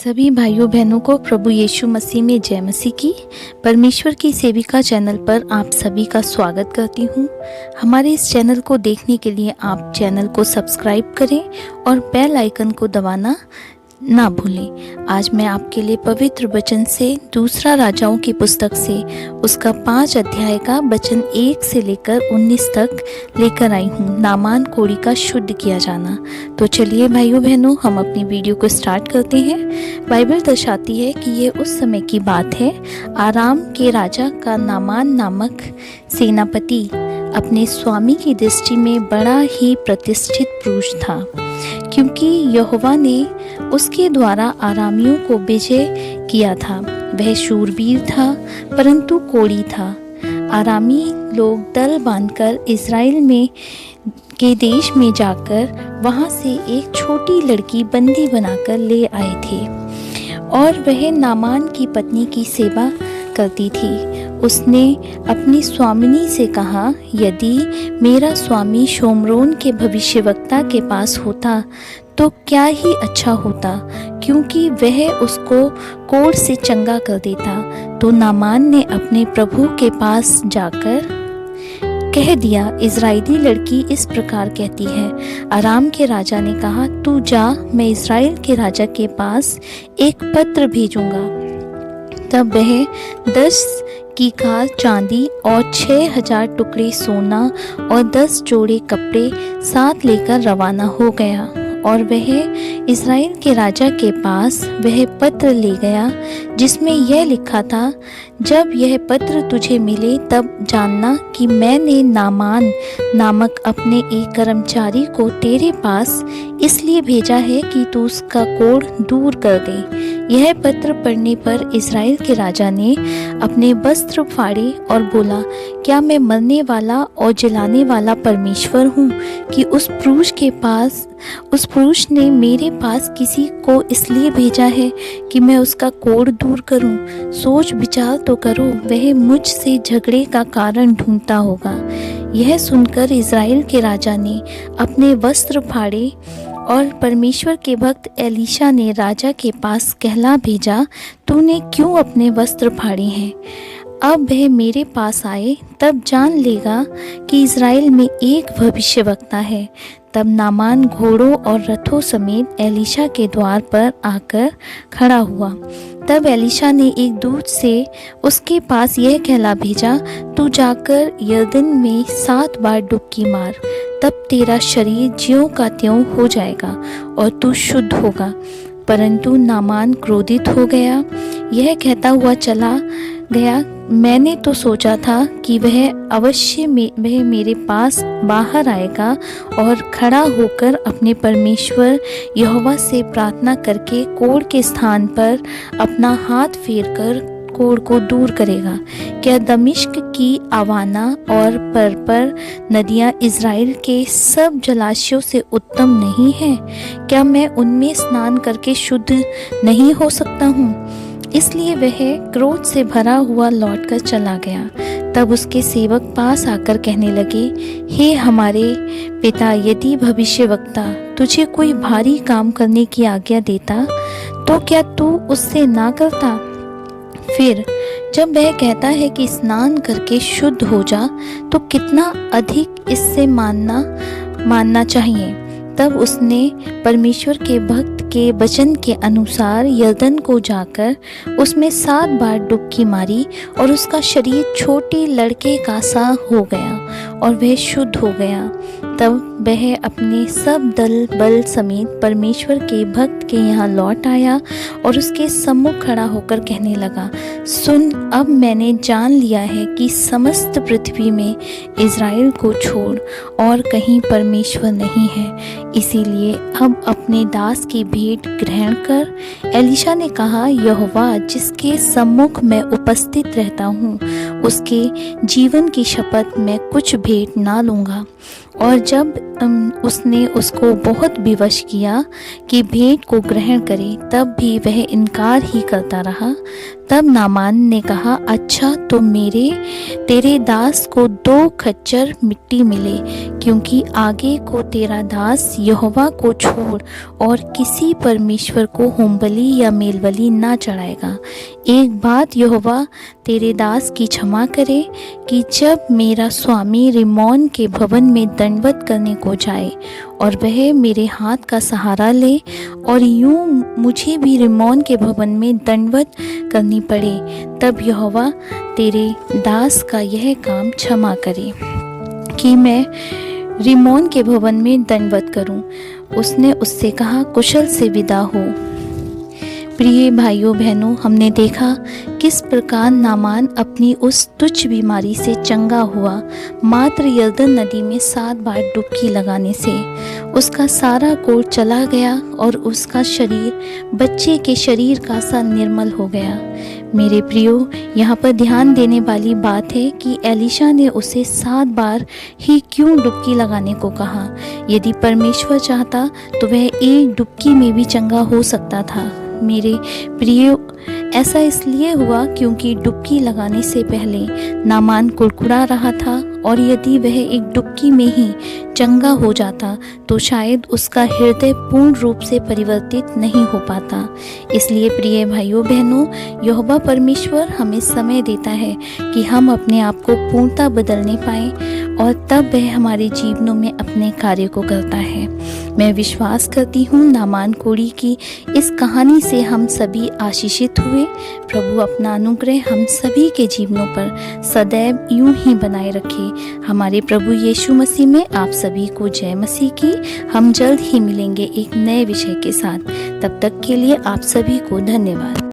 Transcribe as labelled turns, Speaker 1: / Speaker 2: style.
Speaker 1: सभी भाइयों बहनों को प्रभु यीशु मसीह में जय मसीह की। परमेश्वर की सेविका चैनल पर आप सभी का स्वागत करती हूँ। हमारे इस चैनल को देखने के लिए आप चैनल को सब्सक्राइब करें और बेल आइकन को दबाना ना भूलें। आज मैं आपके लिए पवित्र वचन से दूसरा राजाओं की पुस्तक से उसका 5 अध्याय का वचन 1 से लेकर 19 तक लेकर आई हूँ, नामान कोढ़ी का शुद्ध किया जाना। तो चलिए भाइयों बहनों, हम अपनी वीडियो को स्टार्ट करते हैं। बाइबल दर्शाती है कि ये उस समय की बात है, आराम के राजा का नामान नामक सेनापति अपने स्वामी की दृष्टि में बड़ा ही प्रतिष्ठित पुरुष था, क्योंकि यहोवा ने उसके द्वारा आरामियों को विजय किया था। वह शूरवीर था परंतु कोढ़ी था। आरामी लोग दल बांधकर इज़राइल में के देश में जाकर वहां से एक छोटी लड़की बंदी बनाकर ले आए थे और वह नामान की पत्नी की सेवा करती थी। उसने अपनी स्वामिनी से कहा, यदि मेरा स्वामी शोमरोन के भविष्यवक्ता के पास होता तो क्या ही अच्छा होता, क्योंकि वह उसको कोढ़ से चंगा कर देता। तो नामान ने अपने प्रभु के पास जाकर कह दिया, इज़राइली लड़की इस प्रकार कहती है। आराम के राजा ने कहा, तू जा, मैं इज़राइल के राजा के पास एक पत्र भेजूंगा। तब वह 10 कीकार चांदी और 6000 टुकड़े सोना और 10 जोड़े कपड़े साथ लेकर रवाना हो गया और वह इज़राइल के राजा के पास वह पत्र ले गया जिसमें यह लिखा था, जब यह पत्र तुझे मिले तब जानना कि मैंने नामान नामक अपने एक कर्मचारी को तेरे पास इसलिए भेजा है कि तू उसका कोढ़ दूर कर दे। यह पत्र पढ़ने पर इज़राइल के राजा ने अपने वस्त्र फाड़े और बोला, क्या मैं मरने वाला और जलाने वाला परमेश्वर हूँ कि उस पुरुष ने मेरे पास किसी को इसलिए भेजा है कि मैं उसका कोढ़ दूर करूं। सोच विचार तो करो, वह मुझसे झगड़े का कारण ढूंढता होगा। यह सुनकर इज़राइल के राजा ने अपने वस्त्र फाड़े और परमेश्वर के भक्त एलीशा ने राजा के पास कहला भेजा, तूने क्यों अपने वस्त्र फाड़े हैं? अब वह मेरे पास आए तब जान लेगा कि इज़राइल में एक भविष्यवक्ता है। तब नामान घोड़ों और रथों समेत एलीशा के द्वार पर आकर खड़ा हुआ। तब एलीशा ने एक दूत से उसके पास यह कहला भेजा, तू जाकर यरदन में 7 बार डुबकी मार, तब तेरा शरीर ज्यों का त्यों हो जाएगा और तू शुद्ध होगा। परंतु नामान क्रोधित हो गया, यह कहता हुआ चला गया, मैंने तो सोचा था कि वह अवश्य वह मेरे पास बाहर आएगा और खड़ा होकर अपने परमेश्वर यहोवा से प्रार्थना करके कोढ़ के स्थान पर अपना हाथ फेरकर कोढ़ को दूर करेगा। क्या दमिश्क की आवाना और परपर नदियां इज़राइल के सब जलाशयों से उत्तम नहीं है? क्या मैं उनमें स्नान करके शुद्ध नहीं हो सकता हूँ? इसलिए वह क्रोध से भरा हुआ लौटकर चला गया। तब उसके सेवक पास आकर कहने लगे, हे हमारे पिता, यदि भविष्यवक्ता तुझे कोई भारी काम करने की आज्ञा देता तो क्या तू उससे ना करता? फिर जब वह कहता है कि स्नान करके शुद्ध हो जा, तो कितना अधिक इससे मानना चाहिए। तब उसने परमेश्वर के भक्त के वचन के अनुसार यरदन को जाकर उसमें 7 बार डुबकी मारी और उसका शरीर छोटे लड़के का सा हो गया और वह शुद्ध हो गया। तब वह अपने सब दल बल समेत परमेश्वर के भक्त के यहाँ लौट आया और उसके सम्मुख खड़ा होकर कहने लगा, सुन, अब मैंने जान लिया है कि समस्त पृथ्वी में इज़राइल को छोड़ और कहीं परमेश्वर नहीं है। इसीलिए अब अपने दास की भेंट ग्रहण कर। एलीशा ने कहा, यहोवा जिसके सम्मुख मैं उपस्थित रहता हूँ, उसके जीवन की शपथ मैं कुछ भेंट ना लूँगा। और जब उसने उसको बहुत विवश किया कि भेंट को ग्रहण करे, तब भी वह इनकार ही करता रहा। तब नामान ने कहा, अच्छा तो तेरे दास को 2 खच्चर मिट्टी मिले, क्योंकि आगे को तेरा दास यहोवा को छोड़ और किसी परमेश्वर को होमबलि या मेलबलि ना चढ़ाएगा। एक बात यहोवा तेरे दास की क्षमा करे कि जब मेरा स्वामी रिमोन के भवन में दंडवत करने को जाए और वह मेरे हाथ का सहारा ले और यूं मुझे भी रिमोन के भवन में दंडवत करनी पड़े, तब यहोवा तेरे दास का यह काम क्षमा करे कि मैं रिमोन के भवन में दंडवत करूं। उसने उससे कहा, कुशल से विदा हो। प्रिय भाइयों बहनों, हमने देखा किस प्रकार नामान अपनी उस तुच्छ बीमारी से चंगा हुआ मात्र यरदन नदी में 7 बार डुबकी लगाने से। उसका सारा कोढ़ चला गया और उसका शरीर बच्चे के शरीर का सा निर्मल हो गया। मेरे प्रियो, यहाँ पर ध्यान देने वाली बात है कि एलीशा ने उसे 7 बार ही क्यों डुबकी लगाने को कहा। यदि परमेश्वर चाहता तो वह एक डुबकी में भी चंगा हो सकता था। मेरे प्रियो, ऐसा इसलिए हुआ क्योंकि डुबकी लगाने से पहले नामान कुड़कुड़ा रहा था और यदि वह एक डुबकी में ही चंगा हो जाता तो शायद उसका हृदय पूर्ण रूप से परिवर्तित नहीं हो पाता। इसलिए प्रिय भाइयों बहनों, यहोवा परमेश्वर हमें समय देता है कि हम अपने आप को पूर्णतः बदलने पाएं और तब वह हमारे जीवनों में अपने कार्य को करता है। मैं विश्वास करती हूँ नामान कोढ़ी की इस कहानी से हम सभी आशीषित हुए। प्रभु अपना अनुग्रह हम सभी के जीवनों पर सदैव यूं ही बनाए रखे। हमारे प्रभु यीशु मसीह में आप सभी को जय मसीह की। हम जल्द ही मिलेंगे एक नए विषय के साथ। तब तक के लिए आप सभी को धन्यवाद।